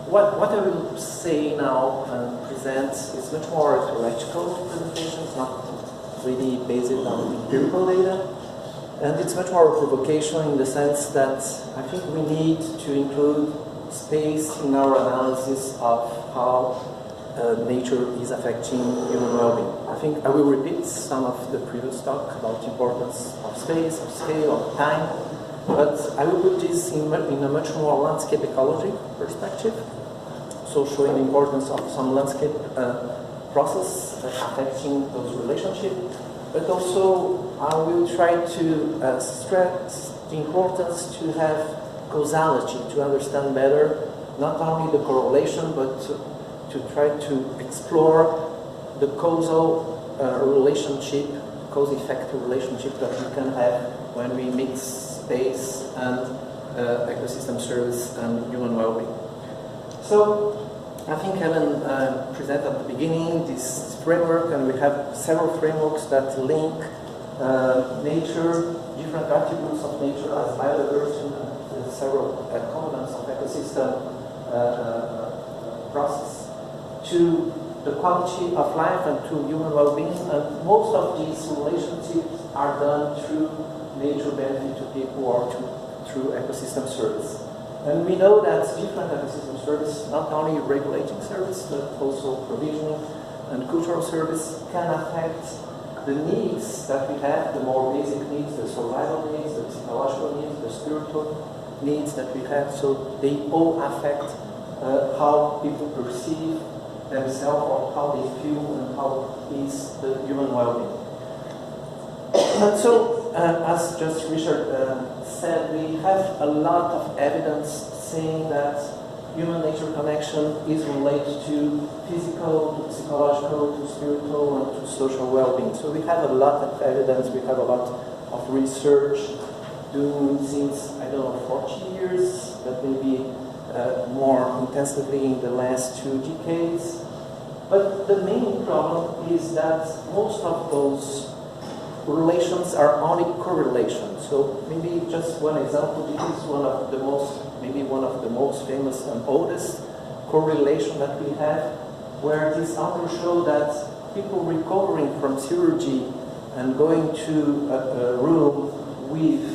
What I will say now and present is much more a theoretical presentation. It's not really based on empirical data. And it's much more a provocation in the sense that I think we need to include space in our analysis of how nature is affecting human well-being. I think I will repeat some of the previous talk about the importance of space, of scale, of time, but I will put this in a much more landscape ecology perspective, so showing the importance of some landscape process affecting those relationships, but also I will try to stress the importance to have causality, to understand better not only the correlation, but to try to explore the causal relationship, cause-effect relationship that we can have when we mix space and ecosystem service and human well-being. So I think Helen presented at the beginning this framework, and we have several frameworks that link nature, different attributes of nature as biodiversity, and several components of ecosystem process to the quality of life and to human well-being, and most of these relationships are done through nature benefit to people or through ecosystem service. And we know that different ecosystem service, not only regulating service, but also provisioning and cultural service, can affect the needs that we have, the more basic needs, the survival needs, the psychological needs, the spiritual needs that we have. So they all affect how people perceive themselves or how they feel and how is the human well-being. And so, as just Richard said, we have a lot of evidence saying that human-nature connection is related to physical, to psychological, to spiritual, and to social well-being. So we have a lot of evidence, we have a lot of research done since, I don't know, 40 years, but maybe more intensively in the last 2 decades. But the main problem is that most of those relations are only correlations. So maybe just one example, this is one of the most famous and oldest correlation that we have, where this author showed that people recovering from surgery and going to a room with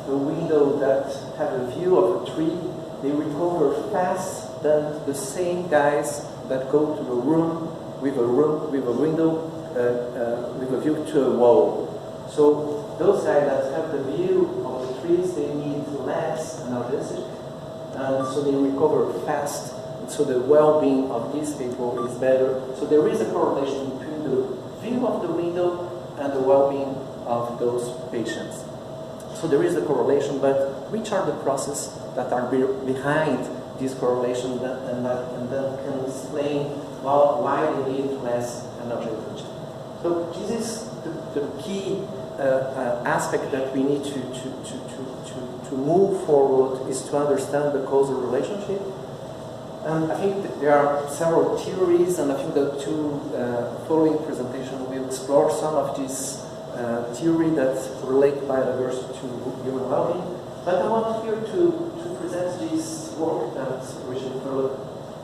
a window that have a view of a tree, they recover fast than the same guys that go to a room with a window with a view to a wall. So those guys that have the view of the trees, they need less analgesic, and so they recover fast. And so the well-being of these people is better. So there is a correlation between the view of the window and the well-being of those patients. So there is a correlation, but which are the processes that are behind this correlation and that can explain why they need less analgesic? So this is the key aspect that we need to move forward, is to understand the causal relationship. And I think that there are several theories, and I think the 2 following presentations will explore some of these theory that relate biodiversity to human well-being. But I want here to present this work that Richard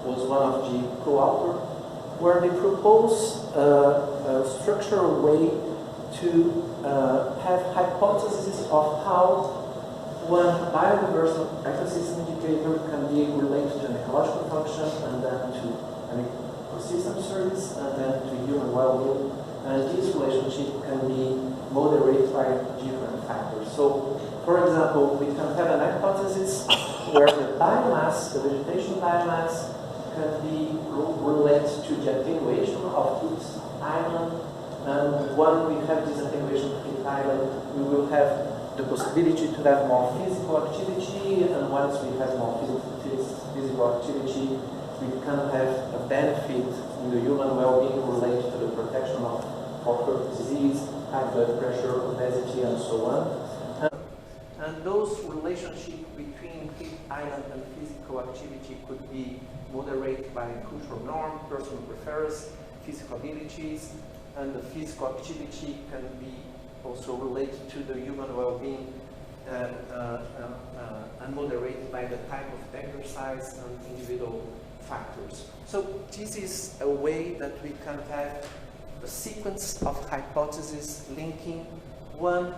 was one of the co-authors, where they propose a structural way to have hypotheses of how one biodiversity ecosystem indicator can be related to an ecological function, and then to an ecosystem service, and then to human well-being. And this relationship can be moderated by different factors. So, for example, we can have an hypothesis where the biomass, the vegetation biomass, can be related to the attenuation of each island. And when we have this attenuation of each island, we will have the possibility to have more physical activity, and once we have more physical activity, we can have a benefit in the human well-being related to the protection of heart disease, high blood pressure, obesity, and so on. And those relationships between peak island and physical activity could be moderated by cultural norm, personal preference, physical abilities, and the physical activity can be also related to the human well-being and moderated by the type of exercise and individual factors. So this is a way that we can have a sequence of hypotheses linking one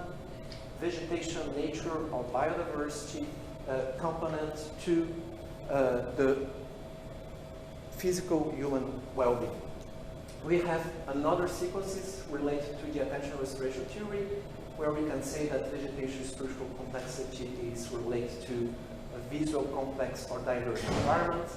vegetation, nature, or biodiversity component to the physical human well-being. We have another sequences related to the attention restoration theory, where we can say that vegetation spatial complexity is related to a visual complex or diverse environment,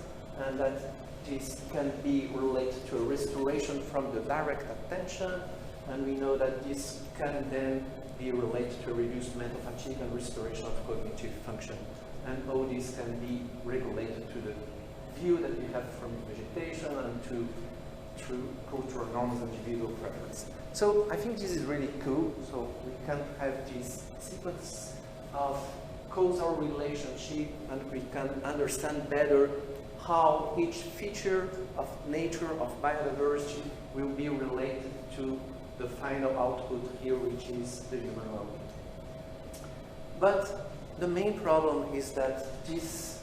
and that this can be related to a restoration from the direct attention, and we know that this can then be related to reduced mental fatigue and restoration of cognitive function. And all this can be regulated to the view that we have from vegetation and to through cultural norms and individual preference. So I think this is really cool. So we can have this sequence of causal relationship, and we can understand better how each feature of nature, of biodiversity, will be related to the final output here, which is the human well-being. But the main problem is that this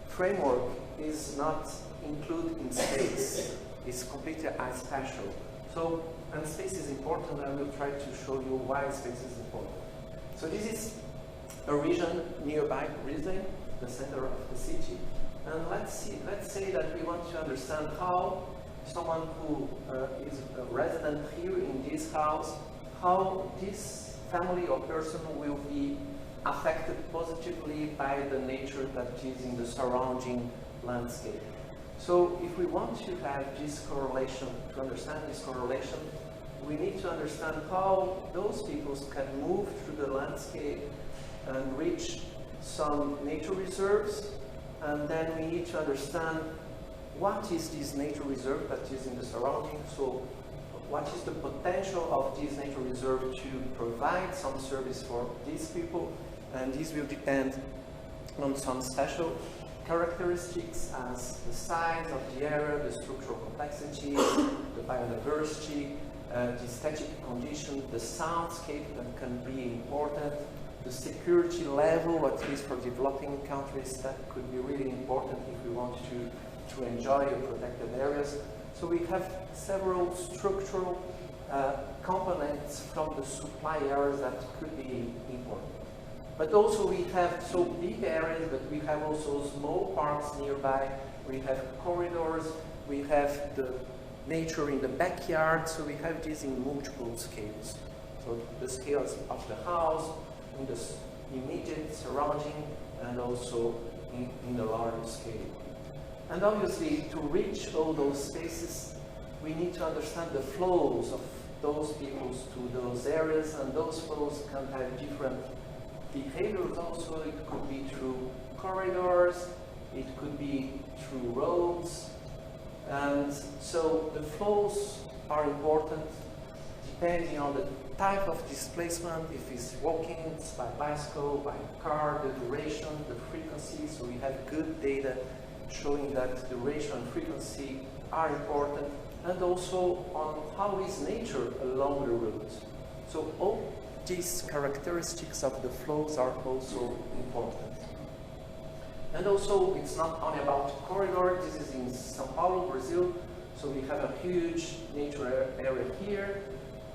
framework is not included in space. It's completely spatial. So, and space is important, and I will try to show you why space is important. So this is a region nearby Brisbane, the center of the city. And let's say that we want to understand how someone who is a resident here in this house, how this family or person will be affected positively by the nature that is in the surrounding landscape. So if we want to have this correlation, to understand this correlation, we need to understand how those people can move through the landscape and reach some nature reserves, and then we need to understand what is this nature reserve that is in the surroundings. So what is the potential of this nature reserve to provide some service for these people, and this will depend on some special characteristics as the size of the area, the structural complexity, the biodiversity, the aesthetic condition, the soundscape that can be important, the security level, at least for developing countries, that could be really important if we want to enjoy protected areas. So we have several structural components from the supply areas that could be important. But also we have so big areas, but we have also small parks nearby. We have corridors, we have the nature in the backyard, so we have this in multiple scales. So the scales of the house, in the immediate surrounding, and also in the larger scale. And obviously, to reach all those spaces, we need to understand the flows of those peoples to those areas, and those flows can have different behaviors also. It could be through corridors, it could be through roads, and so the flows are important depending on the type of displacement, if it's walking, it's by bicycle, by car, the duration, the frequency. So we have good data showing that duration and frequency are important, and also on how is nature along the route. So all these characteristics of the flows are also important. And also, it's not only about corridor. This is in São Paulo, Brazil. So we have a huge nature area here,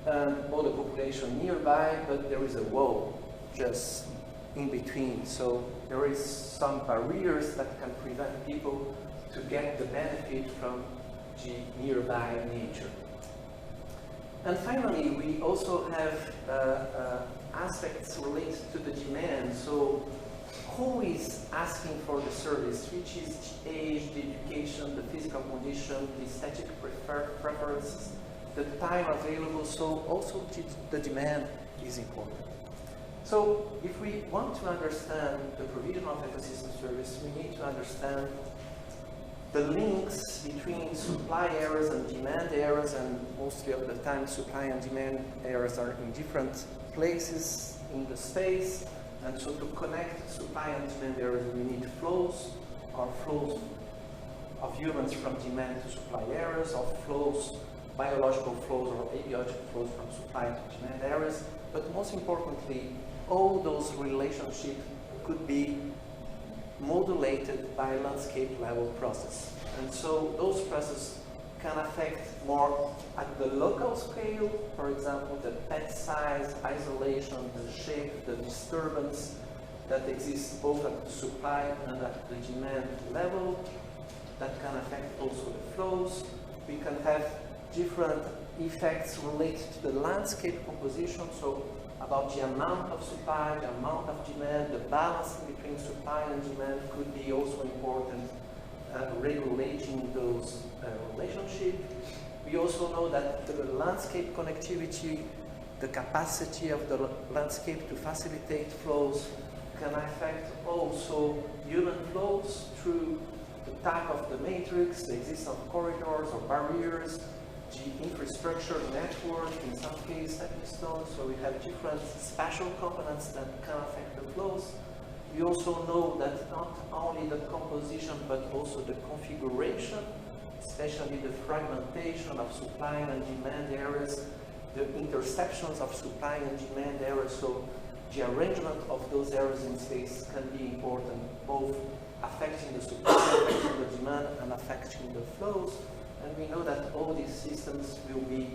and all the population nearby, but there is a wall just in between. So there is some barriers that can prevent people to get the benefit from the nearby nature. And finally, we also have aspects related to the demand. So who is asking for the service, which is the age, the education, the physical condition, the aesthetic preferences, the time available. So also the demand is important. So if we want to understand the provision of ecosystem service, we need to understand the links between supply areas and demand areas, and mostly of the time supply and demand areas are in different places in the space. And so to connect supply and demand areas, we need flows, or flows of humans from demand to supply areas, or flows, biological flows or abiotic flows from supply to demand areas. But most importantly, all those relationships could be modulated by landscape level process. And so those processes can affect more at the local scale, for example, the pet size, isolation, the shape, the disturbance that exists both at the supply and at the demand level. That can affect also the flows. We can have different effects related to the landscape composition, so about the amount of supply, the amount of demand, the balance between supply and demand could be also important, regulating those relationships. We also know that the landscape connectivity, the capacity of the landscape to facilitate flows can affect also human flows through the type of the matrix, the existence of corridors or barriers, the infrastructure network, in some cases stepping stones, so we have different spatial components that can affect the flows. We also know that not only the composition but also the configuration, especially the fragmentation of supply and demand areas, the intersections of supply and demand areas, so the arrangement of those areas in space can be important, both affecting the supply, affecting the demand, and affecting the flows. And we know that all these systems will be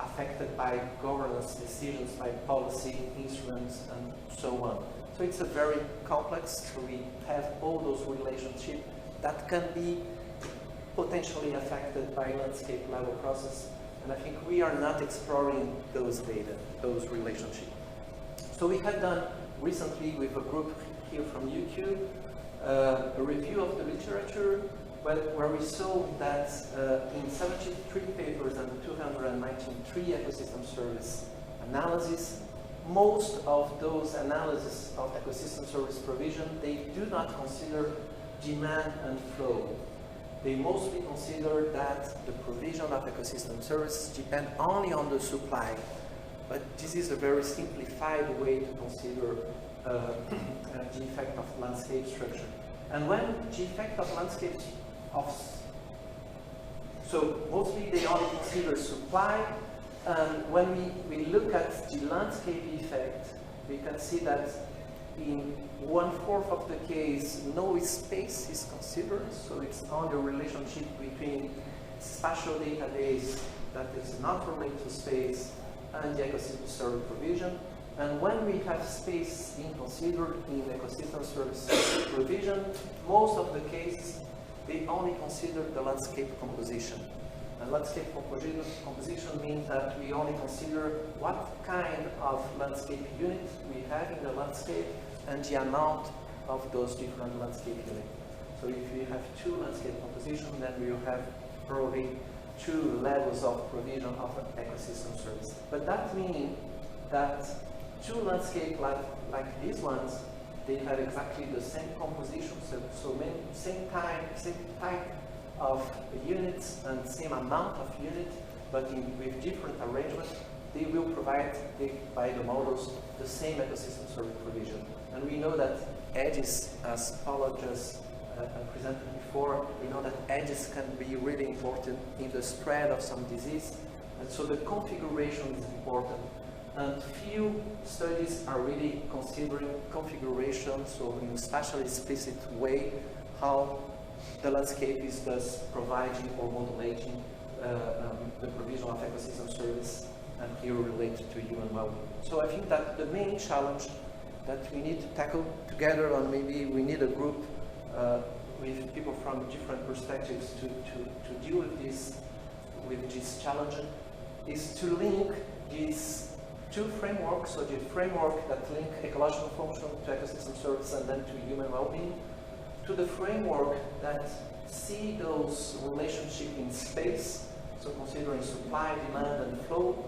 affected by governance decisions, by policy instruments, and so on. So it's a very complex, so we have all those relationships that can be potentially affected by landscape level process. And I think we are not exploring those data, those relationships. So we have done recently with a group here from UQ a review of the literature where we saw that in 73 papers and 293 ecosystem service analysis, most of those analyses of ecosystem service provision, they do not consider demand and flow. They mostly consider that the provision of ecosystem services depend only on the supply. But this is a very simplified way to consider the effect of landscape structure. And when the effect of landscape so mostly they only consider supply, and when we look at the landscape effect, we can see that in 1/4 of the case, no space is considered, so it's on the relationship between spatial database that is not related to space and the ecosystem service provision. And when we have space being considered in ecosystem service provision, most of the cases, they only consider the landscape composition. And landscape composition means that we only consider what kind of landscape unit we have in the landscape and the amount of those different landscape units. So if we have 2 landscape composition, then we will have probably 2 levels of provision of an ecosystem service. But that means that 2 landscapes like these ones, they have exactly the same composition, same type of units and same amount of units, but with different arrangement, they will provide, by the models, the same ecosystem service provision. And we know that edges, as Paula just presented before, we know that edges can be really important in the spread of some disease, and so the configuration is important. And few studies are really considering configuration, so in a spatially explicit way, how the landscape is thus providing or modulating the provision of ecosystem service, and here related to human well-being. So I think that the main challenge that we need to tackle together, and maybe we need a group with people from different perspectives to deal with this challenge, is to link these 2 frameworks, so the framework that link ecological function to ecosystem service and then to human well-being, to the framework that see those relationships in space, so considering supply, demand, and flow,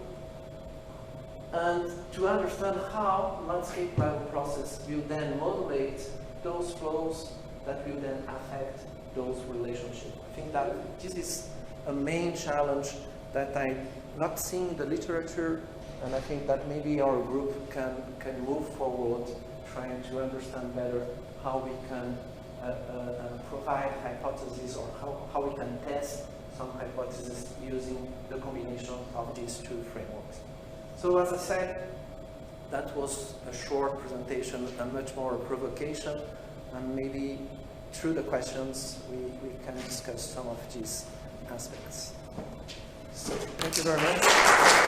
and to understand how landscape level process will then modulate those flows that will then affect those relationships. I think that this is a main challenge that I'm not seeing in the literature, and I think that maybe our group can move forward trying to understand better how we can provide hypotheses, or how we can test some hypotheses using the combination of these 2 frameworks. So as I said, that was a short presentation and much more a provocation, and maybe through the questions we can discuss some of these aspects. So thank you very much.